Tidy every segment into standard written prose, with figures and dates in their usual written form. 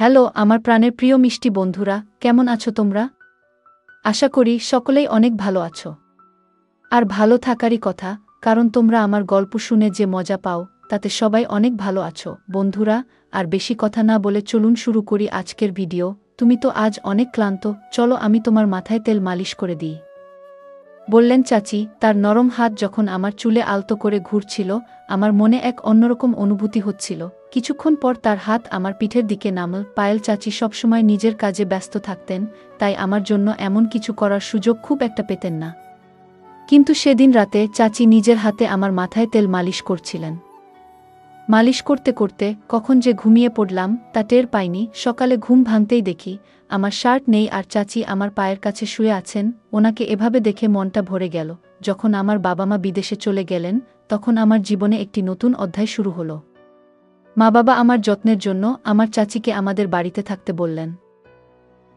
Hello আমার প্রাণের প্রিয় মিষ্টি বন্ধুরা, কেমন আছো তোমরা? আশা করি সকলেই অনেক ভালো আছো। আর ভালো থাকারই কথা, কারণ তোমরা আমার গল্প শুনে যে মজা পাও তাতে সবাই অনেক ভালো আছো। বন্ধুরা, আর বেশি কথা না বলে চলুন শুরু করি আজকের ভিডিও। তুমি তো আজ অনেক ক্লান্ত, চলো আমি তোমার মাথায় তেল মালিশ করে দিই, বললেন চাচি। তার নরম হাত যখন আমার চুলে আলতো করে ঘুরছিল, আমার মনে এক অন্যরকম অনুভূতি হচ্ছিল। কিছুক্ষণ পর তার হাত আমার পিঠের দিকে নামল। পায়েল চাচি সবসময় নিজের কাজে ব্যস্ত থাকতেন, তাই আমার জন্য এমন কিছু করার সুযোগ খুব একটা পেতেন না। কিন্তু সেদিন রাতে চাচি নিজের হাতে আমার মাথায় তেল মালিশ করছিলেন। মালিশ করতে করতে কখন যে ঘুমিয়ে পড়লাম তা টের পাইনি। সকালে ঘুম ভাঙতেই দেখি আমার শার্ট নেই আর চাচি আমার পায়ের কাছে শুয়ে আছেন। ওনাকে এভাবে দেখে মনটা ভরে গেল। যখন আমার বাবা মা বিদেশে চলে গেলেন, তখন আমার জীবনে একটি নতুন অধ্যায় শুরু হলো। মা বাবা আমার যত্নের জন্য আমার চাচিকে আমাদের বাড়িতে থাকতে বললেন।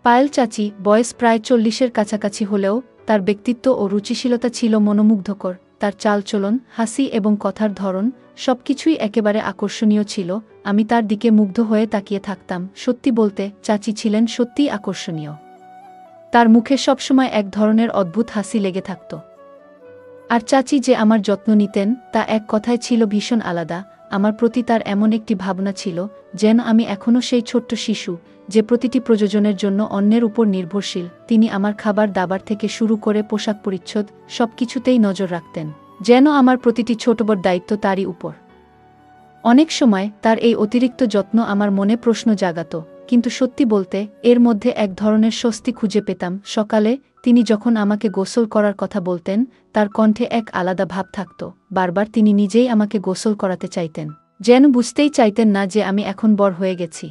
পায়েল চাচি বয়স প্রায় 40-এর কাছাকাছি হলেও তার ব্যক্তিত্ব ও রুচিশীলতা ছিল মনোমুগ্ধকর। তার চালচলন, হাসি এবং কথার ধরন সবকিছুই একেবারে আকর্ষণীয় ছিল। আমি তার দিকে মুগ্ধ হয়ে তাকিয়ে থাকতাম। সত্যি বলতে চাচি ছিলেন সত্যিই আকর্ষণীয়। তার মুখে সবসময় এক ধরনের অদ্ভুত হাসি লেগে থাকত। আর চাচি যে আমার যত্ন নিতেন তা এক কথায় ছিল ভীষণ আলাদা। আমার প্রতি তার এমন একটি ভাবনা ছিল যেন আমি এখনও সেই ছোট্ট শিশু, যে প্রতিটি প্রয়োজনের জন্য অন্যের উপর নির্ভরশীল। তিনি আমার খাবার দাবার থেকে শুরু করে পোশাক পরিচ্ছদ সবকিছুতেই নজর রাখতেন, যেন আমার প্রতিটি ছোট বড় দায়িত্ব তারই উপর। অনেক সময় তার এই অতিরিক্ত যত্ন আমার মনে প্রশ্ন জাগাত, কিন্তু সত্যি বলতে এর মধ্যে এক ধরনের স্বস্তি খুঁজে পেতাম। সকালে তিনি যখন আমাকে গোসল করার কথা বলতেন, তার কণ্ঠে এক আলাদা ভাব থাকত। বারবার তিনি নিজেই আমাকে গোসল করাতে চাইতেন, যেন বুঝতেই চাইতেন না যে আমি এখন বড় হয়ে গেছি।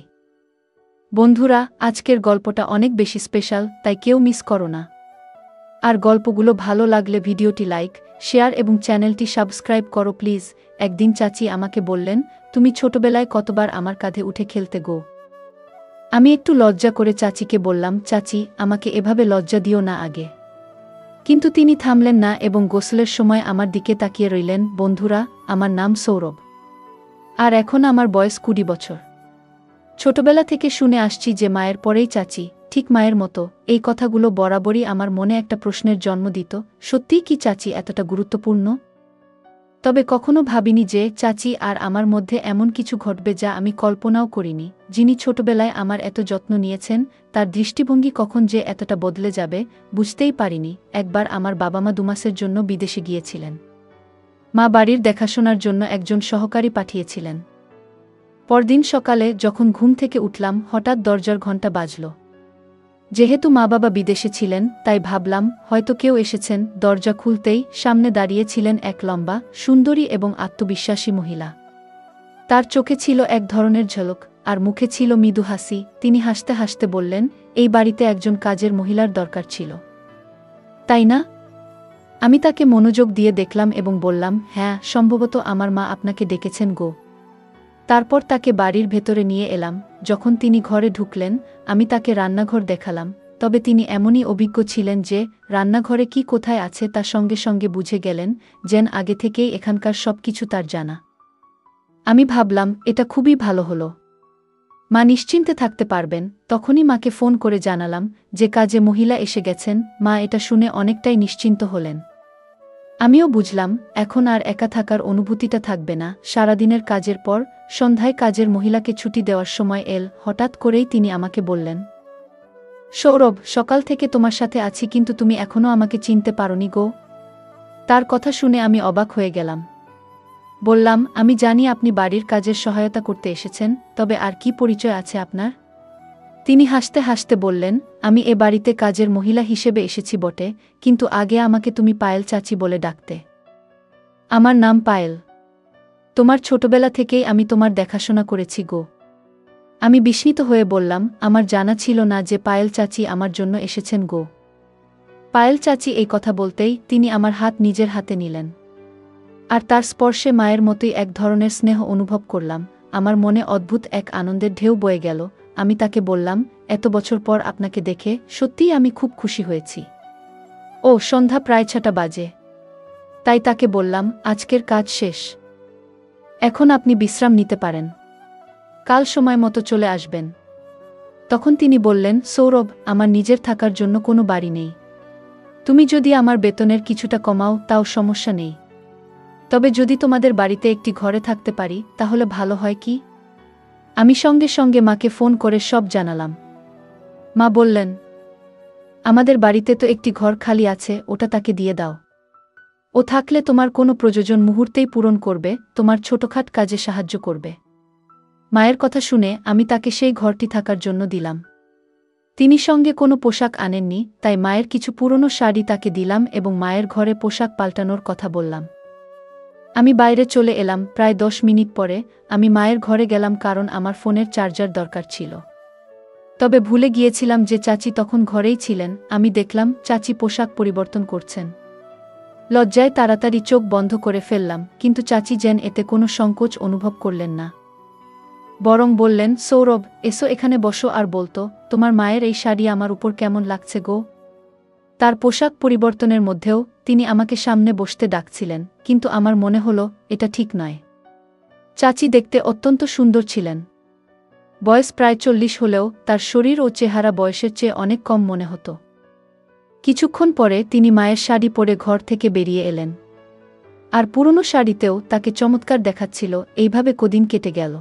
বন্ধুরা, আজকের গল্পটা অনেক বেশি স্পেশাল, তাই কেউ মিস করো না। আর গল্পগুলো ভালো লাগলে ভিডিওটি লাইক, শেয়ার এবং চ্যানেলটি সাবস্ক্রাইব করো প্লিজ। একদিন চাচি আমাকে বললেন, তুমি ছোটবেলায় কতবার আমার কাঁধে উঠে খেলতে গো। আমি একটু লজ্জা করে চাচিকে বললাম, চাচি আমাকে এভাবে লজ্জা দিও না আগে। কিন্তু তিনি থামলেন না এবং গোসলের সময় আমার দিকে তাকিয়ে রইলেন। বন্ধুরা, আমার নাম সৌরভ, আর এখন আমার বয়স 20 বছর। ছোটবেলা থেকে শুনে আসছি যে মায়ের পরেই চাচি, ঠিক মায়ের মতো। এই কথাগুলো বরাবরই আমার মনে একটা প্রশ্নের জন্ম দিত, সত্যিই কি চাচি এতটা গুরুত্বপূর্ণ? তবে কখনো ভাবিনি যে চাচি আর আমার মধ্যে এমন কিছু ঘটবে যা আমি কল্পনাও করিনি। যিনি ছোটবেলায় আমার এত যত্ন নিয়েছেন, তার দৃষ্টিভঙ্গি কখন যে এতটা বদলে যাবে বুঝতেই পারিনি। একবার আমার বাবা মা 2 মাসের জন্য বিদেশে গিয়েছিলেন। মা বাড়ির দেখাশোনার জন্য একজন সহকারী পাঠিয়েছিলেন। পরদিন সকালে যখন ঘুম থেকে উঠলাম, হঠাৎ দরজার ঘণ্টা বাজল। যেহেতু মা বাবা বিদেশে ছিলেন, তাই ভাবলাম হয়তো কেউ এসেছেন। দরজা খুলতেই সামনে দাঁড়িয়ে ছিলেন এক লম্বা, সুন্দরী এবং আত্মবিশ্বাসী মহিলা। তার চোখে ছিল এক ধরনের ঝলক, আর মুখে ছিল মৃদু হাসি। তিনি হাসতে হাসতে বললেন, এই বাড়িতে একজন কাজের মহিলার দরকার ছিল, তাই না? আমি তাকে মনোযোগ দিয়ে দেখলাম এবং বললাম, হ্যাঁ, সম্ভবত আমার মা আপনাকে ডেকেছেন গো। তারপর তাকে বাড়ির ভেতরে নিয়ে এলাম। যখন তিনি ঘরে ঢুকলেন, আমি তাকে রান্নাঘর দেখালাম। তবে তিনি এমনই অভিজ্ঞ ছিলেন যে রান্নাঘরে কি কোথায় আছে তা সঙ্গে সঙ্গে বুঝে গেলেন, যেন আগে থেকেই এখানকার সবকিছু তার জানা। আমি ভাবলাম এটা খুবই ভালো হলো, মা নিশ্চিন্তে থাকতে পারবেন। তখনই মাকে ফোন করে জানালাম যে কাজে মহিলা এসে গেছেন। মা এটা শুনে অনেকটাই নিশ্চিন্ত হলেন। আমিও বুঝলাম এখন আর একা থাকার অনুভূতিটা থাকবে না। সারাদিনের কাজের পর সন্ধ্যায় কাজের মহিলাকে ছুটি দেওয়ার সময় এল। হঠাৎ করেই তিনি আমাকে বললেন, সৌরভ, সকাল থেকে তোমার সাথে আছি কিন্তু তুমি এখনও আমাকে চিনতে পারোনি গো। তার কথা শুনে আমি অবাক হয়ে গেলাম। বললাম, আমি জানি আপনি বাড়ির কাজের সহায়তা করতে এসেছেন, তবে আর কি পরিচয় আছে আপনার? তিনি হাসতে হাসতে বললেন, আমি এ বাড়িতে কাজের মহিলা হিসেবে এসেছি বটে, কিন্তু আগে আমাকে তুমি পায়েল চাচি বলে ডাকতে। আমার নাম পায়েল। তোমার ছোটবেলা থেকেই আমি তোমার দেখাশোনা করেছি গো। আমি বিস্মিত হয়ে বললাম, আমার জানা ছিল না যে পায়েল চাচি আমার জন্য এসেছেন গো। পায়েল চাচি এই কথা বলতেই তিনি আমার হাত নিজের হাতে নিলেন, আর তার স্পর্শে মায়ের মতোই এক ধরনের স্নেহ অনুভব করলাম। আমার মনে অদ্ভুত এক আনন্দের ঢেউ বয়ে গেল। আমি তাকে বললাম, এত বছর পর আপনাকে দেখে সত্যিই আমি খুব খুশি হয়েছি। ও সন্ধ্যা প্রায় 6টা বাজে, তাই তাকে বললাম, আজকের কাজ শেষ, এখন আপনি বিশ্রাম নিতে পারেন, কাল সময় মতো চলে আসবেন। তখন তিনি বললেন, সৌরভ, আমার নিজের থাকার জন্য কোনো বাড়ি নেই। তুমি যদি আমার বেতনের কিছুটা কমাও তাও সমস্যা নেই। তবে যদি তোমাদের বাড়িতে একটি ঘরে থাকতে পারি তাহলে ভালো হয় কি? আমি সঙ্গে সঙ্গে মাকে ফোন করে সব জানালাম। মা বললেন, আমাদের বাড়িতে তো একটি ঘর খালি আছে, ওটা তাকে দিয়ে দাও। ও থাকলে তোমার কোনো প্রয়োজন মুহূর্তেই পূরণ করবে, তোমার ছোটখাট কাজে সাহায্য করবে। মায়ের কথা শুনে আমি তাকে সেই ঘরটি থাকার জন্য দিলাম। তিনি সঙ্গে কোনো পোশাক আনেননি, তাই মায়ের কিছু পুরনো শাড়ি তাকে দিলাম এবং মায়ের ঘরে পোশাক পাল্টানোর কথা বললাম। আমি বাইরে চলে এলাম। প্রায় 10 মিনিট পরে আমি মায়ের ঘরে গেলাম, কারণ আমার ফোনের চার্জার দরকার ছিল। তবে ভুলে গিয়েছিলাম যে চাচি তখন ঘরেই ছিলেন। আমি দেখলাম চাচি পোশাক পরিবর্তন করছেন। লজ্জায় তাড়াতাড়ি চোখ বন্ধ করে ফেললাম, কিন্তু চাচি যেন এতে কোনো সংকোচ অনুভব করলেন না। বরং বললেন, সৌরভ, এসো এখানে বসো আর বলতো, তোমার মায়ের এই শাড়ি আমার উপর কেমন লাগছে গো? তার পোশাক পরিবর্তনের মধ্যেও তিনি আমাকে সামনে বসতে ডাকছিলেন, কিন্তু আমার মনে হলো এটা ঠিক নয়। চাচি দেখতে অত্যন্ত সুন্দর ছিলেন। বয়স প্রায় 40 হলেও তার শরীর ও চেহারা বয়সের চেয়ে অনেক কম মনে হতো। কিছুক্ষণ পরে তিনি মায়ের শাড়ি পরে ঘর থেকে বেরিয়ে এলেন। আর পুরনো শাড়িতেও তাকে চমৎকার দেখাচ্ছিল। এইভাবে কদিন কেটে গেল।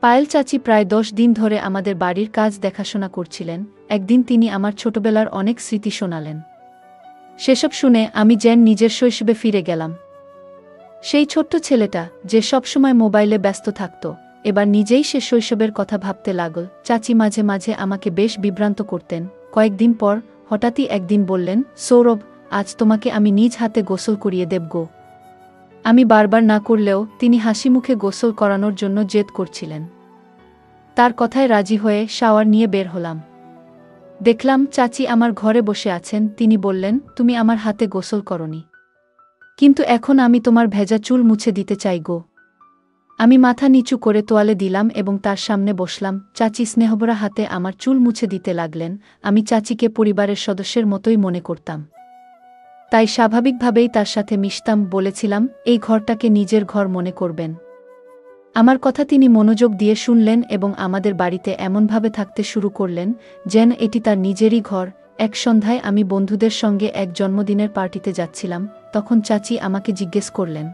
পায়েল চাচি প্রায় 10 দিন ধরে আমাদের বাড়ির কাজ দেখাশোনা করছিলেন। একদিন তিনি আমার ছোটবেলার অনেক স্মৃতি শোনালেন। সেসব শুনে আমি যেন নিজের শৈশবে ফিরে গেলাম। সেই ছোট্ট ছেলেটা যে সবসময় মোবাইলে ব্যস্ত থাকত, এবার নিজেই সে শৈশবের কথা ভাবতে লাগল। চাচি মাঝে মাঝে আমাকে বেশ বিভ্রান্ত করতেন। কয়েকদিন পর হঠাৎই একদিন বললেন, সৌরভ, আজ তোমাকে আমি নিজ হাতে গোসল করিয়ে দেব গো। আমি বারবার না করলেও তিনি হাসি মুখে গোসল করানোর জন্য জেদ করছিলেন। তার কথায় রাজি হয়ে শাওয়ার নিয়ে বের হলাম। দেখলাম চাচি আমার ঘরে বসে আছেন। তিনি বললেন, তুমি আমার হাতে গোসল করনি, কিন্তু এখন আমি তোমার ভেজা চুল মুছে দিতে চাই গো। আমি মাথা নিচু করে তোয়ালে দিলাম এবং তার সামনে বসলাম। চাচি স্নেহভরা হাতে আমার চুল মুছে দিতে লাগলেন। আমি চাচিকে পরিবারের সদস্যের মতোই মনে করতাম, তাই স্বাভাবিকভাবেই তার সাথে মিশতাম। বলেছিলাম, এই ঘরটাকে নিজের ঘর মনে করবেন। আমার কথা তিনি মনোযোগ দিয়ে শুনলেন এবং আমাদের বাড়িতে এমনভাবে থাকতে শুরু করলেন যেন এটি তার নিজেরই ঘর। এক সন্ধ্যায় আমি বন্ধুদের সঙ্গে এক জন্মদিনের পার্টিতে যাচ্ছিলাম। তখন চাচি আমাকে জিজ্ঞেস করলেন,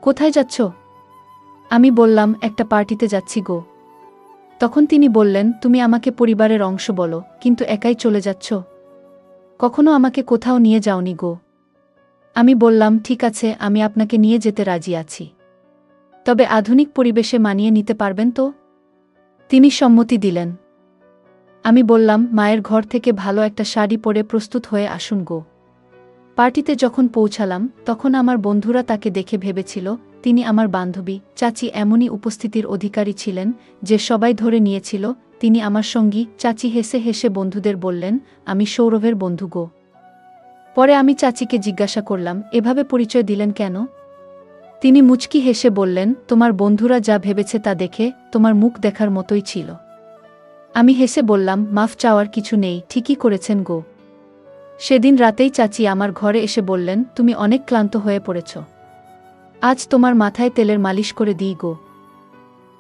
কোথায় যাচ্ছ? আমি বললাম, একটা পার্টিতে যাচ্ছি গো। তখন তিনি বললেন, তুমি আমাকে পরিবারের অংশ বলো, কিন্তু একাই চলে যাচ্ছ? কখনো আমাকে কোথাও নিয়ে যাওনি গো। আমি বললাম, ঠিক আছে, আমি আপনাকে নিয়ে যেতে রাজি আছি, তবে আধুনিক পরিবেশে মানিয়ে নিতে পারবেন তো? তিনি সম্মতি দিলেন। আমি বললাম, মায়ের ঘর থেকে ভালো একটা শাড়ি পরে প্রস্তুত হয়ে আসুন গো। পার্টিতে যখন পৌঁছালাম তখন আমার বন্ধুরা তাকে দেখে ভেবেছিল তিনি আমার বান্ধবী। চাচি এমনই উপস্থিতির অধিকারী ছিলেন যে সবাই ধরে নিয়েছিল তিনি আমার সঙ্গী। চাচি হেসে হেসে বন্ধুদের বললেন, আমি সৌরভের বন্ধু গো। পরে আমি চাচিকে জিজ্ঞাসা করলাম, এভাবে পরিচয় দিলেন কেন? তিনি মুচকি হেসে বললেন, তোমার বন্ধুরা যা ভেবেছে তা দেখে তোমার মুখ দেখার মতোই ছিল। আমি হেসে বললাম, মাফ চাওয়ার কিছু নেই, ঠিকই করেছেন গো। সেদিন রাতেই চাচি আমার ঘরে এসে বললেন, তুমি অনেক ক্লান্ত হয়ে পড়েছ, আজ তোমার মাথায় তেলের মালিশ করে দিই গো।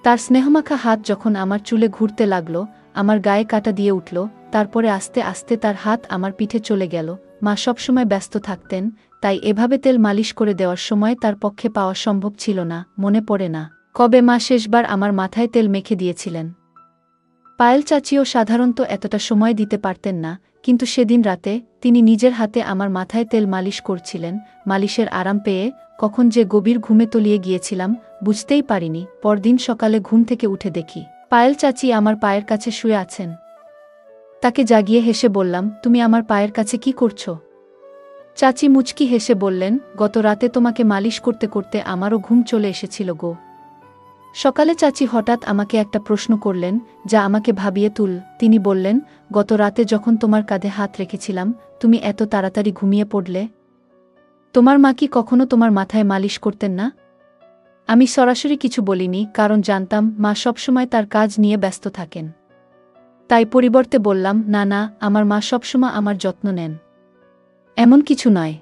তার স্নেহমাখা হাত যখন আমার চুলে ঘুরতে লাগল, আমার গায়ে কাটা দিয়ে উঠল। তারপরে আস্তে আস্তে তার হাত আমার পিঠে চলে গেল। মা সবসময় ব্যস্ত থাকতেন, তাই এভাবে তেল মালিশ করে দেওয়ার সময় তার পক্ষে পাওয়া সম্ভব ছিল না। মনে পড়ে না কবে মা শেষবার আমার মাথায় তেল মেখে দিয়েছিলেন। পায়েল চাচিও সাধারণত এতটা সময় দিতে পারতেন না, কিন্তু সেদিন রাতে তিনি নিজের হাতে আমার মাথায় তেল মালিশ করছিলেন। মালিশের আরাম পেয়ে কখন যে গভীর ঘুমে তলিয়ে গিয়েছিলাম বুঝতেই পারিনি। পরদিন সকালে ঘুম থেকে উঠে দেখি পায়েল চাচি আমার পায়ের কাছে শুয়ে আছেন। তাকে জাগিয়ে হেসে বললাম, তুমি আমার পায়ের কাছে কি করছো? চাচি মুচকি হেসে বললেন, গত রাতে তোমাকে মালিশ করতে করতে আমারও ঘুম চলে এসেছিল গো। সকালে চাচি হঠাৎ আমাকে একটা প্রশ্ন করলেন যা আমাকে ভাবিয়ে তুল। তিনি বললেন, গত রাতে যখন তোমার কাঁধে হাত রেখেছিলাম তুমি এত তাড়াতাড়ি ঘুমিয়ে পড়লে? তোমার মা কি কখনো তোমার মাথায় মালিশ করতেন না? আমি সরাসরি কিছু বলিনি, কারণ জানতাম মা সবসময় তার কাজ নিয়ে ব্যস্ত থাকেন। তাই পরিবর্তে বললাম, না না, আমার মা সবসময় আমার যত্ন নেন, এমন কিছু নয়।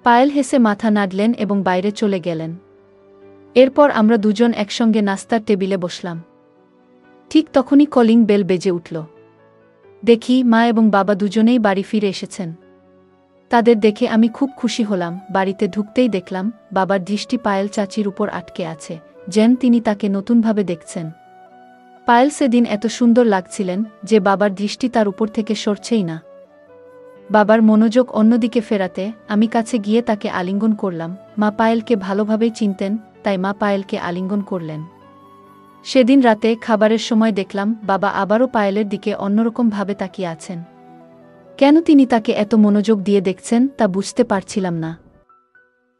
পায়েল হেসে মাথা নাড়লেন এবং বাইরে চলে গেলেন। এরপর আমরা দুজন একসঙ্গে নাস্তার টেবিলে বসলাম। ঠিক তখনই কলিং বেল বেজে উঠল। দেখি মা এবং বাবা দুজনেই বাড়ি ফিরে এসেছেন। তাদের দেখে আমি খুব খুশি হলাম। বাড়িতে ঢুকতেই দেখলাম বাবার দৃষ্টি পায়েল চাচির উপর আটকে আছে, যেন তিনি তাকে নতুনভাবে দেখছেন। পায়েল সেদিন এত সুন্দর লাগছিলেন যে বাবার দৃষ্টি তার উপর থেকে সরছেই না। বাবার মনোযোগ অন্যদিকে ফেরাতে আমি কাছে গিয়ে তাকে আলিঙ্গন করলাম। মা পায়েলকে ভালোভাবেই চিনতেন, তাই মা পায়েলকে আলিঙ্গন করলেন। সেদিন রাতে খাবারের সময় দেখলাম বাবা আবারও পায়েলের দিকে অন্যরকম ভাবে তাকিয়ে আছেন। কেন তিনি তাকে এত মনোযোগ দিয়ে দেখছেন তা বুঝতে পারছিলাম না।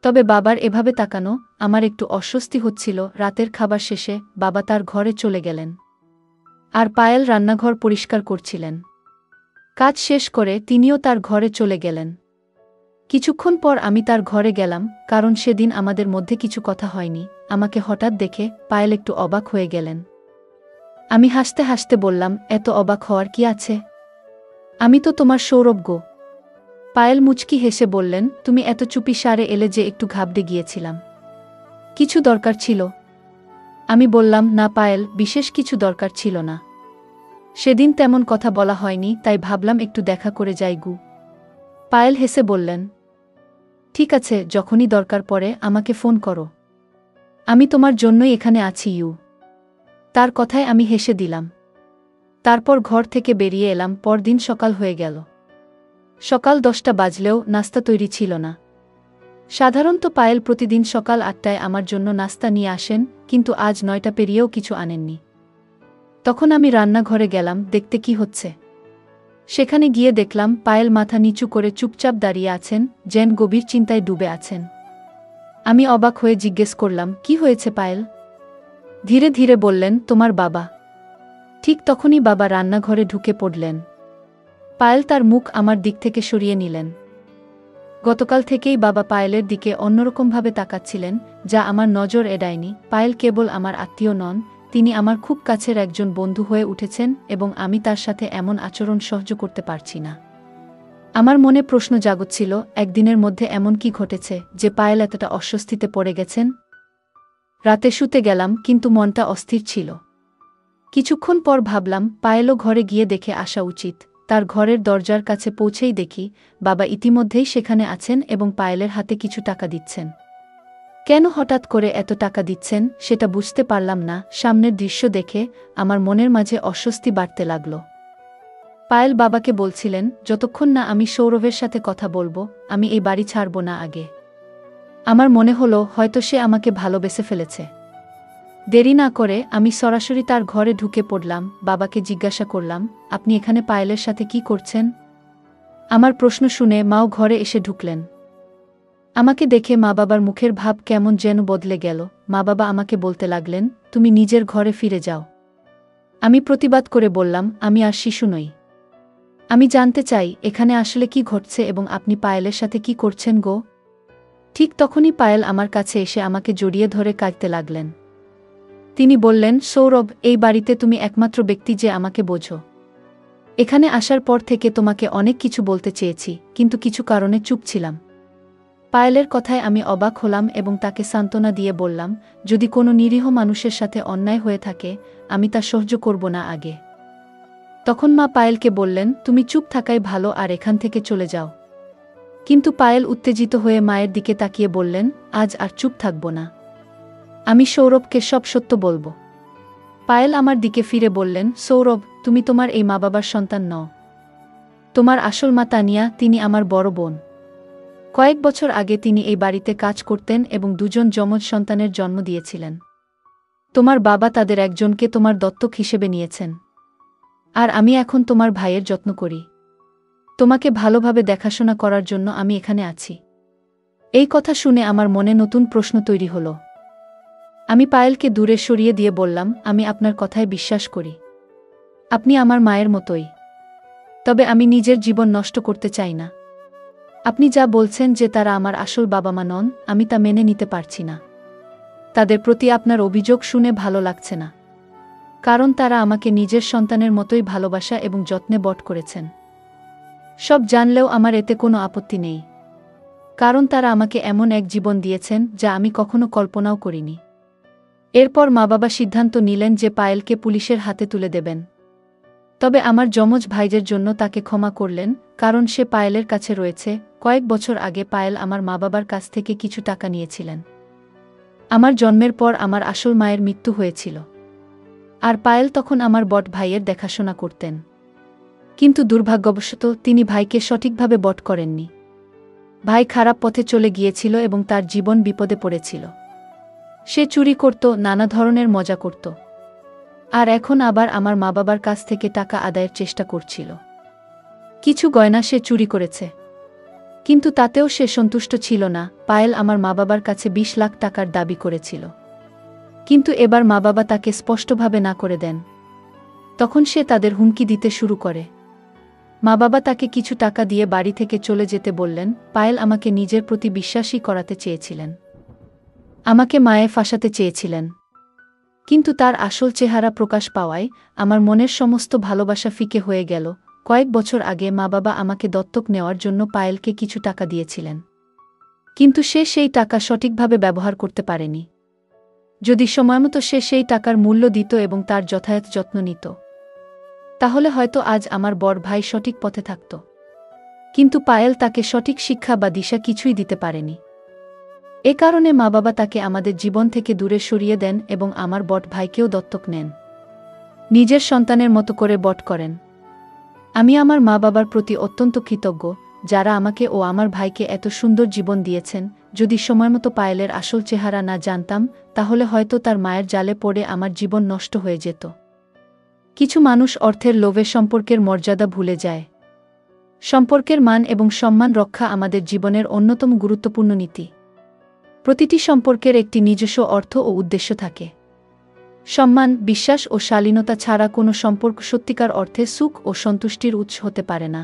তবে বাবার এভাবে তাকানো আমার একটু অস্বস্তি হচ্ছিল। রাতের খাবার শেষে বাবা তার ঘরে চলে গেলেন, আর পায়েল রান্নাঘর পরিষ্কার করছিলেন। কাজ শেষ করে তিনিও তার ঘরে চলে গেলেন। কিছুক্ষণ পর আমি তার ঘরে গেলাম, কারণ সেদিন আমাদের মধ্যে কিছু কথা হয়নি। আমাকে হঠাৎ দেখে পায়েল একটু অবাক হয়ে গেলেন। আমি হাসতে হাসতে বললাম, এত অবাক হওয়ার কি আছে? আমি তো তোমার সৌরভ গো। পায়েল মুচকি হেসে বললেন, তুমি এত চুপি সারে এলে যে একটু ঘাবড়ে গিয়েছিলাম। কিছু দরকার ছিল? আমি বললাম, না পায়েল, বিশেষ কিছু দরকার ছিল না। সেদিন তেমন কথা বলা হয়নি, তাই ভাবলাম একটু দেখা করে যাই গু। পায়েল হেসে বললেন, ঠিক আছে, যখনই দরকার পড়ে আমাকে ফোন করো। আমি তোমার জন্যই এখানে আছি ইউ। তার কথায় আমি হেসে দিলাম। তারপর ঘর থেকে বেরিয়ে এলাম। পরদিন সকাল হয়ে গেল। সকাল 10টা বাজলেও নাস্তা তৈরি ছিল না। সাধারণত পায়েল প্রতিদিন সকাল 8টায় আমার জন্য নাস্তা নিয়ে আসেন, কিন্তু আজ 9টা পেরিয়েও কিছু আনেননি। তখন আমি রান্নাঘরে গেলাম দেখতে কি হচ্ছে। সেখানে গিয়ে দেখলাম পায়েল মাথা নিচু করে চুপচাপ দাঁড়িয়ে আছেন, যেন গভীর চিন্তায় ডুবে আছেন। আমি অবাক হয়ে জিজ্ঞেস করলাম, কি হয়েছে পায়েল? ধীরে ধীরে বললেন, তোমার বাবা। ঠিক তখনই বাবা রান্নাঘরে ঢুকে পড়লেন। পায়েল তার মুখ আমার দিক থেকে সরিয়ে নিলেন। গতকাল থেকেই বাবা পায়েলের দিকে অন্যরকমভাবে তাকাচ্ছিলেন, যা আমার নজর এড়ায়নি। পায়েল কেবল আমার আত্মীয় নন, তিনি আমার খুব কাছের একজন বন্ধু হয়ে উঠেছেন, এবং আমি তার সাথে এমন আচরণ সহ্য করতে পারছি না। আমার মনে প্রশ্ন জাগছিল, একদিনের মধ্যে এমন কি ঘটেছে যে পায়েল এতটা অস্বস্তিতে পড়ে গেছেন? রাতে শুতে গেলাম, কিন্তু মনটা অস্থির ছিল। কিছুক্ষণ পর ভাবলাম পায়েলও ঘরে গিয়ে দেখে আসা উচিত। তার ঘরের দরজার কাছে পৌঁছেই দেখি বাবা ইতিমধ্যেই সেখানে আছেন এবং পায়েলের হাতে কিছু টাকা দিচ্ছেন। কেন হঠাৎ করে এত টাকা দিচ্ছেন সেটা বুঝতে পারলাম না। সামনের দৃশ্য দেখে আমার মনের মাঝে অস্বস্তি বাড়তে লাগল। পায়েল বাবাকে বলছিলেন, যতক্ষণ না আমি সৌরভের সাথে কথা বলবো আমি এই বাড়ি ছাড়ব না আগে। আমার মনে হলো হয়তো সে আমাকে ভালোবেসে ফেলেছে। দেরি না করে আমি সরাসরি তার ঘরে ঢুকে পড়লাম। বাবাকে জিজ্ঞাসা করলাম, আপনি এখানে পায়েলের সাথে কি করছেন? আমার প্রশ্ন শুনে মাও ঘরে এসে ঢুকলেন। আমাকে দেখে মা বাবার মুখের ভাব কেমন যেন বদলে গেল। মা বাবা আমাকে বলতে লাগলেন, তুমি নিজের ঘরে ফিরে যাও। আমি প্রতিবাদ করে বললাম, আমি আর শিশু নই। আমি জানতে চাই এখানে আসলে কি ঘটছে এবং আপনি পায়েলের সাথে কি করছেন গো। ঠিক তখনই পায়েল আমার কাছে এসে আমাকে জড়িয়ে ধরে কাঁদতে লাগলেন। তিনি বললেন, সৌরভ, এই বাড়িতে তুমি একমাত্র ব্যক্তি যে আমাকে বোঝো। এখানে আসার পর থেকে তোমাকে অনেক কিছু বলতে চেয়েছি, কিন্তু কিছু কারণে চুপ ছিলাম। পায়েলের কথায় আমি অবাক হলাম এবং তাকে সান্ত্বনা দিয়ে বললাম, যদি কোনো নিরীহ মানুষের সাথে অন্যায় হয়ে থাকে আমি তা সহ্য করব না আগে। তখন মা পায়েলকে বললেন, তুমি চুপ থাকাই ভালো আর এখান থেকে চলে যাও। কিন্তু পায়েল উত্তেজিত হয়ে মায়ের দিকে তাকিয়ে বললেন, আজ আর চুপ থাকব না। আমি সৌরভকে সব সত্য বলবো। পায়েল আমার দিকে ফিরে বললেন, সৌরভ, তুমি তোমার এই মা বাবার সন্তান নও। তোমার আসল মা তানিয়া, তিনি আমার বড় বোন। কয়েক বছর আগে তিনি এই বাড়িতে কাজ করতেন এবং দুজন যমজ সন্তানের জন্ম দিয়েছিলেন। তোমার বাবা তাদের একজনকে তোমার দত্তক হিসেবে নিয়েছেন। আর আমি এখন তোমার ভাইয়ের যত্ন করি। তোমাকে ভালোভাবে দেখাশোনা করার জন্য আমি এখানে আছি। এই কথা শুনে আমার মনে নতুন প্রশ্ন তৈরি হলো। আমি পায়েলকে দূরে সরিয়ে দিয়ে বললাম, আমি আপনার কথায় বিশ্বাস করি। আপনি আমার মায়ের মতোই। তবে আমি নিজের জীবন নষ্ট করতে চাই না। আপনি যা বলছেন যে তারা আমার আসল বাবা মা নন, আমি তা মেনে নিতে পারছি না। তাদের প্রতি আপনার অভিযোগ শুনে ভালো লাগছে না, কারণ তারা আমাকে নিজের সন্তানের মতোই ভালোবাসা এবং যত্নে বড় করেছেন। সব জানলেও আমার এতে কোনো আপত্তি নেই, কারণ তারা আমাকে এমন এক জীবন দিয়েছেন যা আমি কখনো কল্পনাও করিনি। এরপর মা বাবা সিদ্ধান্ত নিলেন যে পায়েলকে পুলিশের হাতে তুলে দেবেন। তবে আমার যমজ ভাইদের জন্য তাকে ক্ষমা করলেন, কারণ সে পায়েলের কাছে রয়েছে। কয়েক বছর আগে পায়েল আমার মা বাবার কাছ থেকে কিছু টাকা নিয়েছিলেন। আমার জন্মের পর আমার আসল মায়ের মৃত্যু হয়েছিল, আর পায়েল তখন আমার বট ভাইয়ের দেখাশোনা করতেন। কিন্তু দুর্ভাগ্যবশত তিনি ভাইকে সঠিকভাবে বট করেননি। ভাই খারাপ পথে চলে গিয়েছিল এবং তার জীবন বিপদে পড়েছিল। সে চুরি করত, নানা ধরনের মজা করত, আর এখন আবার আমার মা বাবার কাছ থেকে টাকা আদায়ের চেষ্টা করছিল। কিছু গয়না সে চুরি করেছে, কিন্তু তাতেও সে সন্তুষ্ট ছিল না। পায়েল আমার মা বাবার কাছে 20 লাখ টাকার দাবি করেছিল, কিন্তু এবার মা বাবা তাকে স্পষ্টভাবে না করে দেন। তখন সে তাদের হুমকি দিতে শুরু করে। মা বাবা তাকে কিছু টাকা দিয়ে বাড়ি থেকে চলে যেতে বললেন। পায়েল আমাকে নিজের প্রতি বিশ্বাসী করাতে চেয়েছিলেন, আমাকে মায়ে ফাঁসাতে চেয়েছিলেন, কিন্তু তার আসল চেহারা প্রকাশ পাওয়ায় আমার মনের সমস্ত ভালোবাসা ফিকে হয়ে গেল। কয়েক বছর আগে মা বাবা আমাকে দত্তক নেওয়ার জন্য পায়েলকে কিছু টাকা দিয়েছিলেন, কিন্তু সে সেই টাকা সঠিকভাবে ব্যবহার করতে পারেনি। যদি সময়মতো সে সেই টাকার মূল্য দিত এবং তার যথাযথ যত্ন নিত, তাহলে হয়তো আজ আমার বড় ভাই সঠিক পথে থাকত। কিন্তু পায়েল তাকে সঠিক শিক্ষা বা দিশা কিছুই দিতে পারেনি। এ কারণে মা বাবা তাকে আমাদের জীবন থেকে দূরে সরিয়ে দেন এবং আমার বট ভাইকেও দত্তক নেন, নিজের সন্তানের মতো করে বট করেন। আমি আমার মা বাবার প্রতি অত্যন্ত কৃতজ্ঞ, যারা আমাকে ও আমার ভাইকে এত সুন্দর জীবন দিয়েছেন। যদি সময়মতো পায়েলের আসল চেহারা না জানতাম, তাহলে হয়তো তার মায়ের জালে পড়ে আমার জীবন নষ্ট হয়ে যেত। কিছু মানুষ অর্থের লোভে সম্পর্কের মর্যাদা ভুলে যায়। সম্পর্কের মান এবং সম্মান রক্ষা আমাদের জীবনের অন্যতম গুরুত্বপূর্ণ নীতি। প্রতিটি সম্পর্কের একটি নিজস্ব অর্থ ও উদ্দেশ্য থাকে। সম্মান, বিশ্বাস ও শালীনতা ছাড়া কোনো সম্পর্ক সত্যিকার অর্থে সুখ ও সন্তুষ্টির উৎস হতে পারে না।